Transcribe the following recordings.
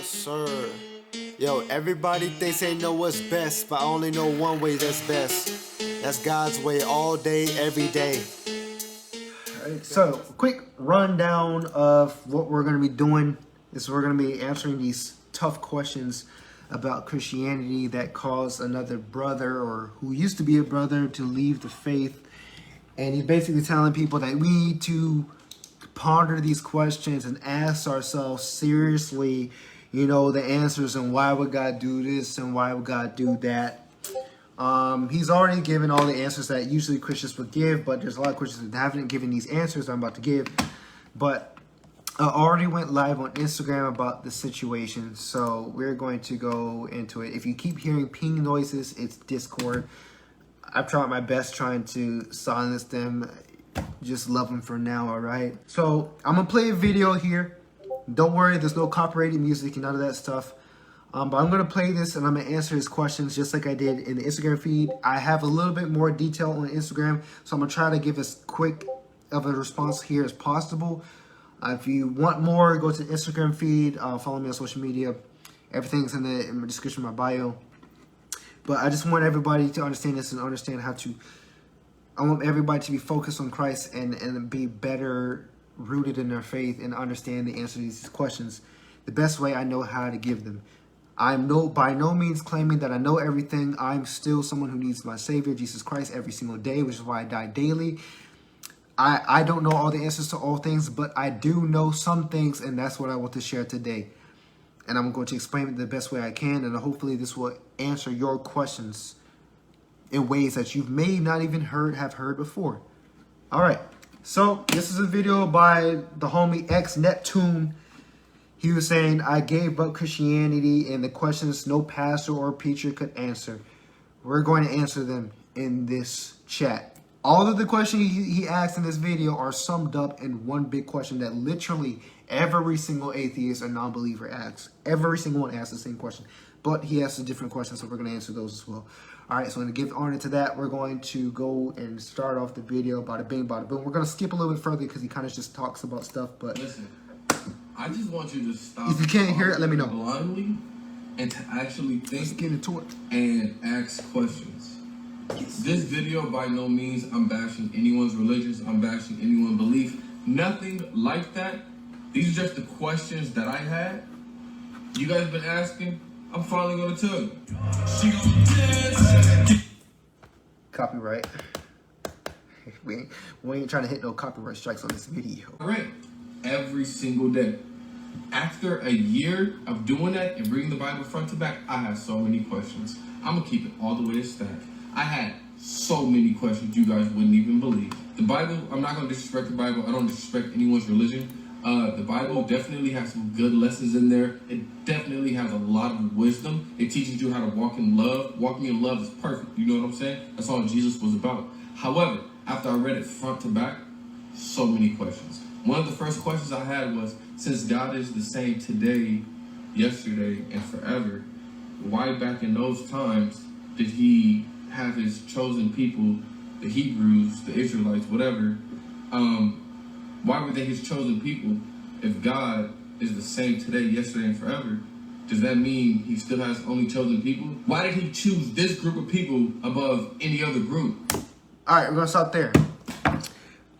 Yes, sir. Yo, everybody thinks they know what's best, but I only know one way that's best. That's God's way all day, every day. Alright, so quick rundown of what we're going to be doing is we're going to be answering these tough questions about Christianity that caused another brother or who used to be a brother to leave the faith. And he's basically telling people that we need to ponder these questions and ask ourselves seriously, you know, the answers and why would God do this and why would God do that. He's already given all the answers that usually Christians would give, but there's a lot of Christians that haven't given these answers I'm about to give. But I already went live on Instagram about the situation, so we're going to go into it. If you keep hearing ping noises, it's Discord. I've tried my best trying to silence them. Just love them for now, all right? So I'm going to play a video here. Don't worry, there's no copyrighted music and none of that stuff. But I'm going to play this and I'm going to answer his questions just like I did in the Instagram feed. I have a little bit more detail on Instagram, so I'm going to try to give as quick of a response here as possible. If you want more, go to the Instagram feed, follow me on social media. Everything's in the description of my bio. But I just want everybody to understand this and understand how to... I want everybody to be focused on Christ and be better rooted in their faith and understand the answer to these questions the best way I know how to give them. I'm by no means claiming that I know everything. I'm still someone who needs my Savior, Jesus Christ, every single day, which is why I die daily. I don't know all the answers to all things, but I do know some things, and that's what I want to share today. And I'm going to explain it the best way I can, and hopefully this will answer your questions in ways that you may not even have heard before. All right, so this is a video by the homie X Neptune. He was saying, I gave up Christianity and the questions no pastor or preacher could answer. We're going to answer them in this chat. All of the questions he asked in this video are summed up in one big question that literally every single atheist or non-believer asks. Every single one asks the same question, but he asks a different question, so we're going to answer those as well. All right, so I'm going to give honor to that. We're going to go and start off the video, bada bing, bada boom. We're going to skip a little bit further because he kind of just talks about stuff, but... Listen, I just want you to stop. If you can't hear it, let me know. Blindly, and to actually think. Let's get into it. And ask questions. This video, by no means, I'm bashing anyone's religions. I'm bashing anyone's belief. Nothing like that. These are just the questions that I had. You guys been asking. I'm finally gonna tell you. Copyright. We ain't trying to hit no copyright strikes on this video. All right. Every single day. After a year of doing that and reading the Bible front to back, I have so many questions. I'm gonna keep it all the way to staff. I had so many questions you guys wouldn't even believe. The Bible, I'm not gonna disrespect the Bible. I don't disrespect anyone's religion. The Bible definitely has some good lessons in there. It definitely has a lot of wisdom. It teaches you how to walk in love. Walking in love is perfect. You know what I'm saying? That's all Jesus was about. However, after I read it front to back, so many questions. One of the first questions I had was, since God is the same today, yesterday, and forever, why back in those times did he have his chosen people, the Hebrews, the Israelites, whatever, why were they his chosen people? If God is the same today, yesterday, and forever, does that mean he still has only chosen people? Why did he choose this group of people above any other group? All right, we're going to stop there.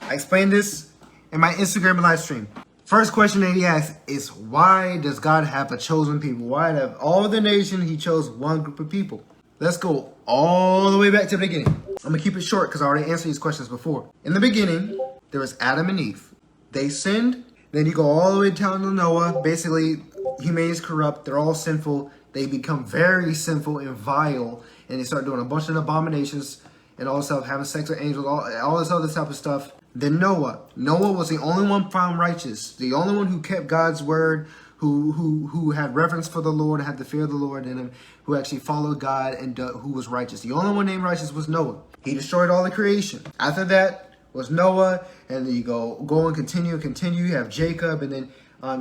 I explained this in my Instagram live stream. First question that he asked is, why does God have a chosen people? Why out of all the nation, he chose one group of people? Let's go all the way back to the beginning. I'm going to keep it short because I already answered these questions before. In the beginning, there was Adam and Eve. They sinned. Then you go all the way down to Noah. Basically, humanity is corrupt. They're all sinful. They become very sinful and vile. And they start doing a bunch of abominations and all this stuff, having sex with angels, all this other type of stuff. Then Noah. Noah was the only one found righteous. The only one who kept God's word, who had reverence for the Lord, had the fear of the Lord in him, who actually followed God and who was righteous. The only one named righteous was Noah. He destroyed all the creation. After that was Noah, and then you go and continue. You have Jacob, and then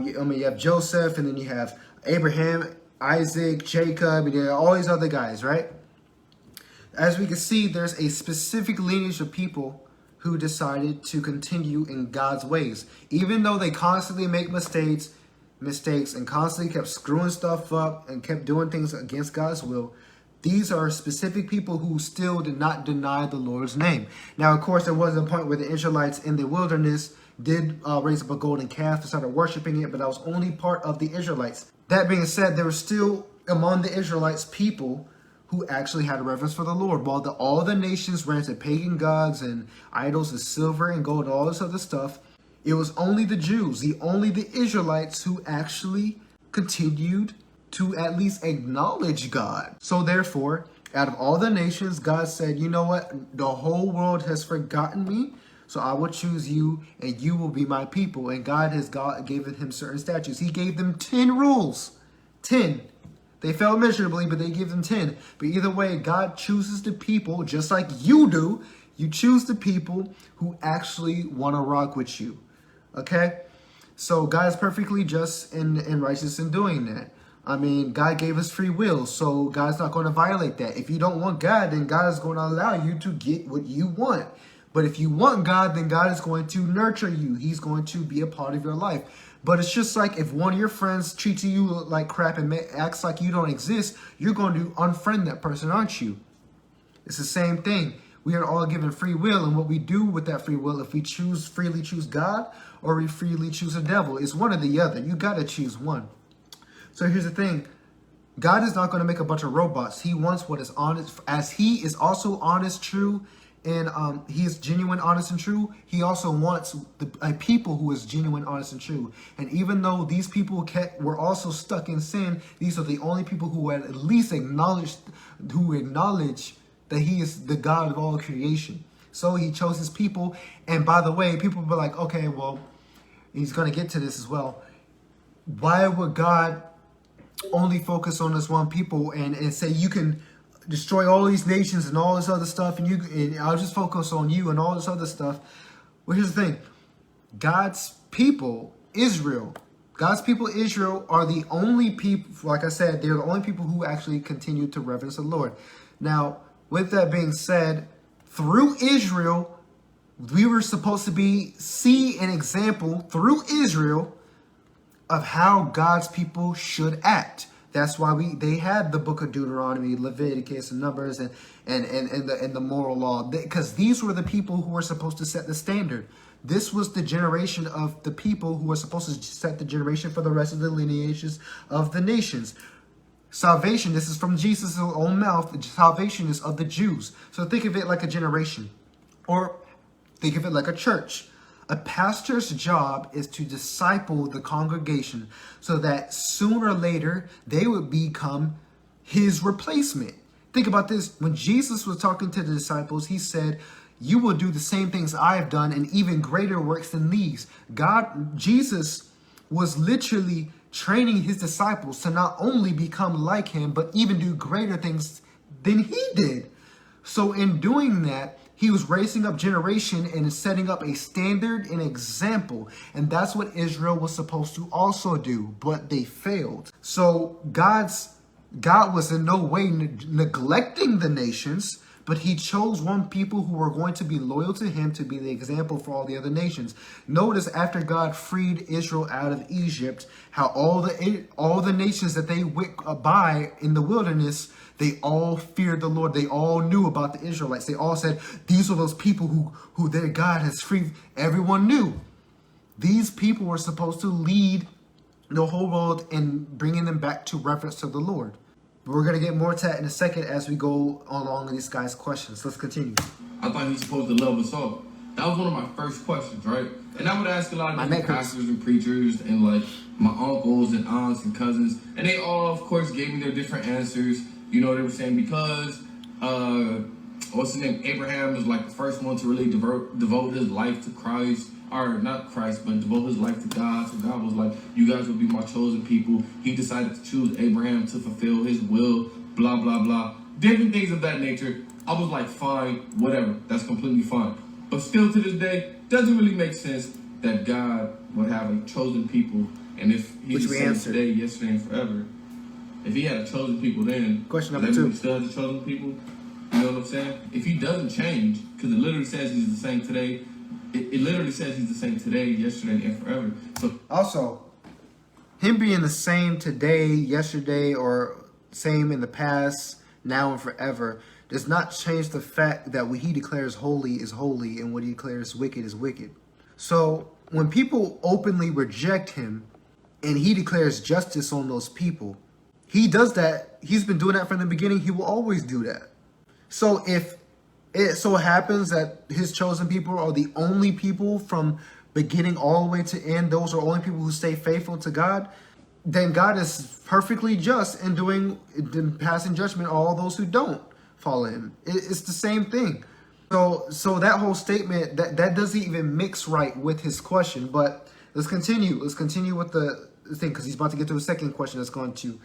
you have Joseph, and then you have Abraham, Isaac, Jacob, and then all these other guys, right? As we can see, there's a specific lineage of people who decided to continue in God's ways. Even though they constantly make mistakes, mistakes and constantly kept screwing stuff up and kept doing things against God's will, these are specific people who still did not deny the Lord's name. Now, of course, there was a point where the Israelites in the wilderness did raise up a golden calf and started worshiping it, but that was only part of the Israelites. That being said, there were still among the Israelites people who actually had a reverence for the Lord. While all the nations ran to pagan gods and idols of silver and gold and all this other stuff, it was only the Jews, only the Israelites who actually continued to at least acknowledge God. So therefore, out of all the nations, God said, you know what? The whole world has forgotten me, so I will choose you and you will be my people. And God gave him certain statutes. He gave them 10 rules. 10. They fell miserably, but they gave them 10. But either way, God chooses the people just like you do. You choose the people who actually want to rock with you. Okay? So God is perfectly just and righteous in doing that. I mean, God gave us free will, so God's not going to violate that. If you don't want God, then God is going to allow you to get what you want. But if you want God, then God is going to nurture you. He's going to be a part of your life. But it's just like if one of your friends treats you like crap and acts like you don't exist, you're going to unfriend that person, aren't you? It's the same thing. We are all given free will, and what we do with that free will, if we freely choose God or we freely choose the devil, is one or the other. You got to choose one. So here's the thing. God is not going to make a bunch of robots. He wants what is honest, as he is also honest, true, and he is genuine, honest, and true. He also wants a people who is genuine, honest, and true. And even though these people were also stuck in sin, these are the only people who at least acknowledge that he is the God of all creation. So he chose his people. And by the way, people will be like, okay, well, he's going to get to this as well. Why would God only focus on this one people and say you can destroy all these nations and all this other stuff, and I'll just focus on you and all this other stuff? Well, here's the thing. God's people, Israel, are the only people, like I said, they're the only people who actually continue to reverence the Lord. Now, with that being said, through Israel, we were supposed to see an example through Israel of how God's people should act. That's why they had the book of Deuteronomy, Leviticus, and Numbers, and the moral law, because these were the people who were supposed to set the standard. This was the generation of the people who were supposed to set the generation for the rest of the lineages of the nations. Salvation, this is from Jesus' own mouth, salvation is of the Jews. So think of it like a generation, or think of it like a church. A pastor's job is to disciple the congregation so that sooner or later they would become his replacement. Think about this. When Jesus was talking to the disciples, he said, you will do the same things I have done and even greater works than these. Jesus was literally training his disciples to not only become like him, but even do greater things than he did. So in doing that, he was raising up generation and setting up a standard and example. And that's what Israel was supposed to also do, but they failed. So God was in no way neglecting the nations, but he chose one people who were going to be loyal to him to be the example for all the other nations. Notice after God freed Israel out of Egypt, how all the nations that they went by in the wilderness, they all feared the Lord. They all knew about the Israelites. They all said, these are those people who their God has freed. Everyone knew. These people were supposed to lead the whole world in bringing them back to reverence to the Lord. We're going to get more to that in a second as we go along with these guys' questions. Let's continue. I thought he's supposed to love us all. That was one of my first questions, right? And I would ask a lot of different pastors and preachers and like my uncles and aunts and cousins. And they all, of course, gave me their different answers. You know, they were saying because, what's his name? Abraham was like the first one to really devote his life to Christ. Or not Christ, but devote his life to God. So God was like, you guys will be my chosen people. He decided to choose Abraham to fulfill his will, blah, blah, blah. Different things of that nature. I was like, fine, whatever. That's completely fine. But still to this day, doesn't really make sense that God would have a chosen people. And if he's the same today, yesterday, and forever, if he had a chosen people then, question number 2. He still has a chosen people? You know what I'm saying? If he doesn't change, because it literally says he's the same today, it literally says he's the same today, yesterday, and forever. So also, Him being the same today, yesterday, or same in the past, now and forever, does not change the fact that what he declares holy is holy and what he declares wicked is wicked. So when people openly reject him and he declares justice on those people, he does that. He's been doing that from the beginning. He will always do that. So if it so happens that his chosen people are the only people from beginning all the way to end, those are only people who stay faithful to God, then God is perfectly just in passing judgment on all those who don't follow him. It's the same thing. So that whole statement, that doesn't even mix right with his question. But let's continue. Let's continue with the thing, because he's about to get to a second question that's going to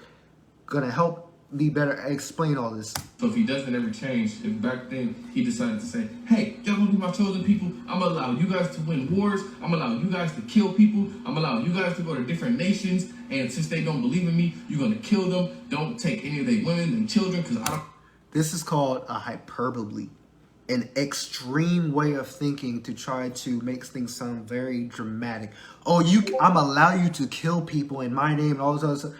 help me better explain all this. So if he doesn't ever change, if back then he decided to say, hey, y'all gonna be my chosen people, I'm gonna allow you guys to win wars, I'm gonna allow you guys to kill people, I'm gonna allow you guys to go to different nations, and since they don't believe in me, you're gonna kill them, don't take any of their women and children, because I don't. This is called a hyperbole, an extreme way of thinking to try to make things sound very dramatic. Oh, I'm allow you to kill people in my name and all this other stuff.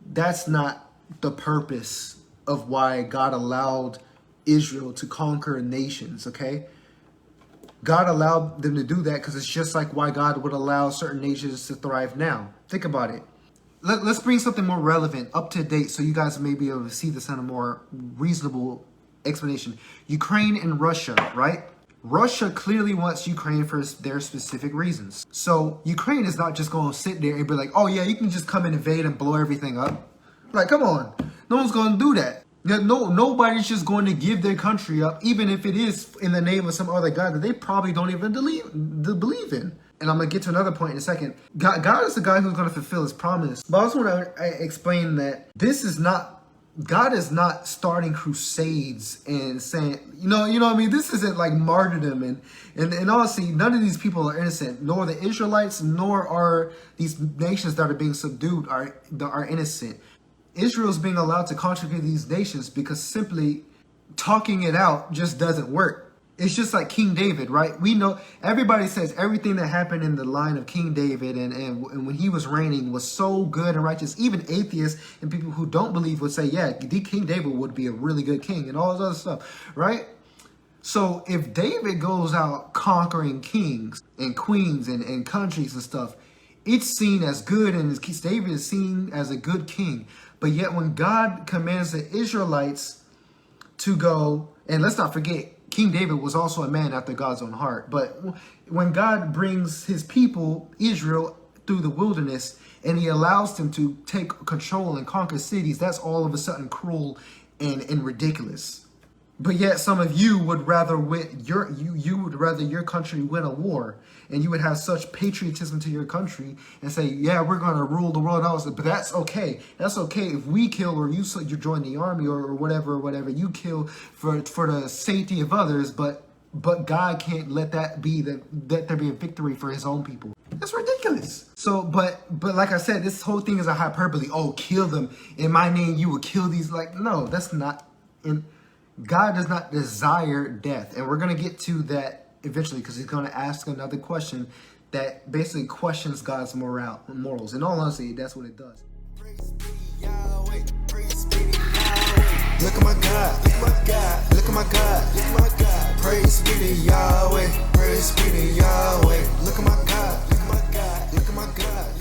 That's not the purpose of why God allowed Israel to conquer nations, okay? God allowed them to do that because it's just like why God would allow certain nations to thrive now. Think about it. Let's bring something more relevant, up to date, so you guys may be able to see this in a more reasonable explanation. Ukraine and Russia, right? Russia clearly wants Ukraine for their specific reasons. So Ukraine is not just going to sit there and be like, oh yeah, you can just come and invade and blow everything up. Like, come on. No one's going to do that. Nobody's just going to give their country up, even if it is in the name of some other God that they probably don't even believe in. And I'm going to get to another point in a second. God is the guy who's going to fulfill his promise. But I also want to explain that God is not starting crusades and saying, you know what I mean? This isn't like martyrdom. And honestly, none of these people are innocent, nor the Israelites, nor are these nations that are being subdued are innocent. Israel's being allowed to contribute these nations because simply talking it out just doesn't work. It's just like King David, right? We know, everybody says everything that happened in the line of King David and when he was reigning was so good and righteous. Even atheists and people who don't believe would say, yeah, King David would be a really good king and all this other stuff, right? So if David goes out conquering kings and queens and countries and stuff, it's seen as good, and David is seen as a good king. But yet when God commands the Israelites to go, and let's not forget, King David was also a man after God's own heart. But when God brings his people, Israel, through the wilderness, and he allows them to take control and conquer cities, that's all of a sudden cruel and ridiculous. But yet some of you would rather your country win a war, and you would have such patriotism to your country and say, yeah, we're going to rule the world. But that's okay. That's okay if we kill, or you join the army or whatever you kill for the safety of others. But God can't let that be let there be a victory for his own people. That's ridiculous. So, but like I said, this whole thing is a hyperbole. Oh, kill them in my name. You will kill these. Like, no, that's not God does not desire death. And we're going to get to that eventually, because he's going to ask another question that basically questions God's morals. In all honesty, that's what it does. Look at my God, look at my God, look at my God, look at my God. Praise be to Yahweh, praise be to Yahweh. Look at my God, look at my God, look at my God.